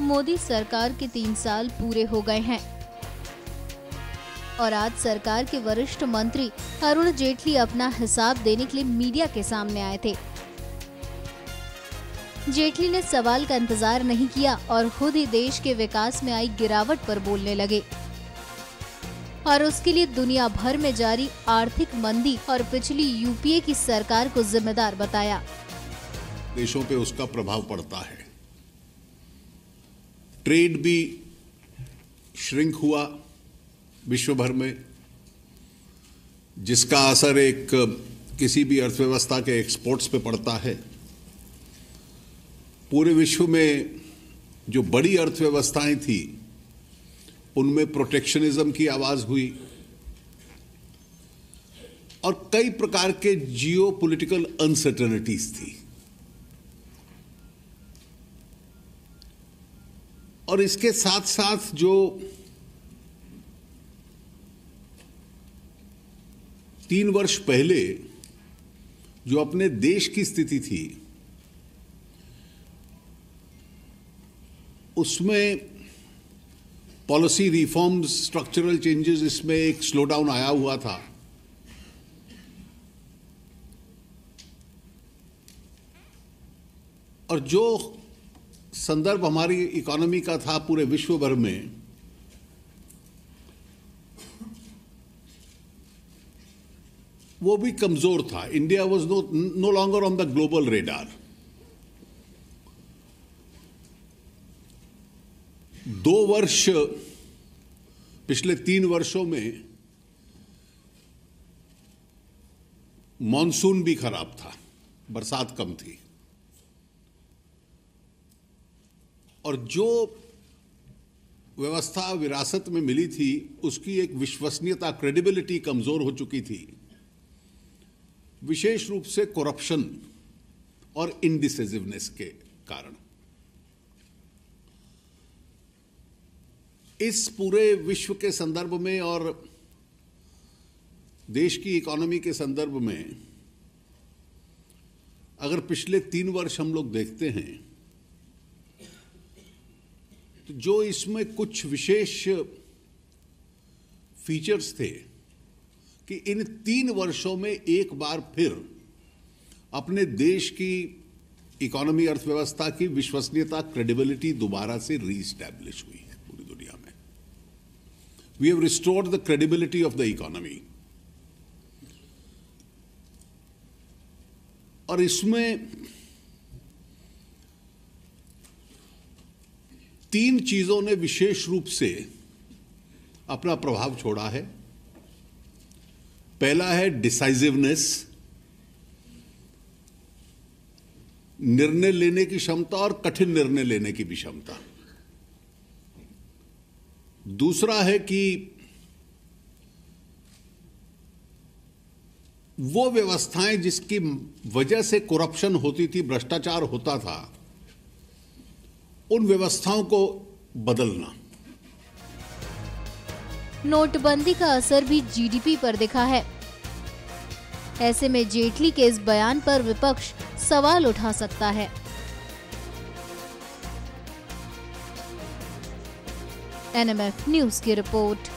मोदी सरकार के 3 साल पूरे हो गए हैं और आज सरकार के वरिष्ठ मंत्री अरुण जेटली अपना हिसाब देने के लिए मीडिया के सामने आए थे। जेटली ने सवाल का इंतजार नहीं किया और खुद ही देश के विकास में आई गिरावट पर बोलने लगे और उसके लिए दुनिया भर में जारी आर्थिक मंदी और पिछली यूपीए की सरकार को जिम्मेदार बताया। देशों पे उसका प्रभाव पड़ता है। ट्रेड भी श्रिंक हुआ विश्व भर में, जिसका असर एक किसी भी अर्थव्यवस्था के एक्सपोर्ट्स पे पड़ता है। पूरे विश्व में जो बड़ी अर्थव्यवस्थाएं थी उनमें प्रोटेक्शनिज्म की आवाज हुई और कई प्रकार के जियोपॉलिटिकल अनसर्टेनिटीज थी। और इसके साथ साथ जो 3 वर्ष पहले जो अपने देश की स्थिति थी, उसमें पॉलिसी रिफॉर्म्स, स्ट्रक्चरल चेंजेस, इसमें एक स्लोडाउन आया हुआ था। और जो संदर्भ हमारी इकोनॉमी का था पूरे विश्व भर में, वो भी कमजोर था। India was no longer on the global radar. 2 वर्ष, पिछले 3 वर्षों में मॉनसून भी खराब था, बरसात कम थी और जो व्यवस्था विरासत में मिली थी उसकी एक विश्वसनीयता, क्रेडिबिलिटी कमजोर हो चुकी थी, विशेष रूप से करप्शन और इनडिसिसिवनेस के कारण। इस पूरे विश्व के संदर्भ में और देश की इकोनॉमी के संदर्भ में अगर पिछले 3 वर्ष हम लोग देखते हैं तो जो इसमें कुछ विशेष फीचर्स थे कि इन 3 वर्षों में एक बार फिर अपने देश की इकोनॉमी, अर्थव्यवस्था की विश्वसनीयता, क्रेडिबिलिटी दोबारा से रीस्टैब्लिश हुई है पूरी दुनिया में। We have restored the credibility of the economy. और इसमें 3 चीजों ने विशेष रूप से अपना प्रभाव छोड़ा है। पहला है डिसाइसिवनेस, निर्णय लेने की क्षमता और कठिन निर्णय लेने की भी क्षमता। दूसरा है कि वो व्यवस्थाएं जिसकी वजह से करप्शन होती थी, भ्रष्टाचार होता था, उन व्यवस्थाओं को बदलना। नोटबंदी का असर भी जीडीपी पर दिखा है। ऐसे में जेटली के इस बयान पर विपक्ष सवाल उठा सकता है। एनएमएफ न्यूज़ की रिपोर्ट।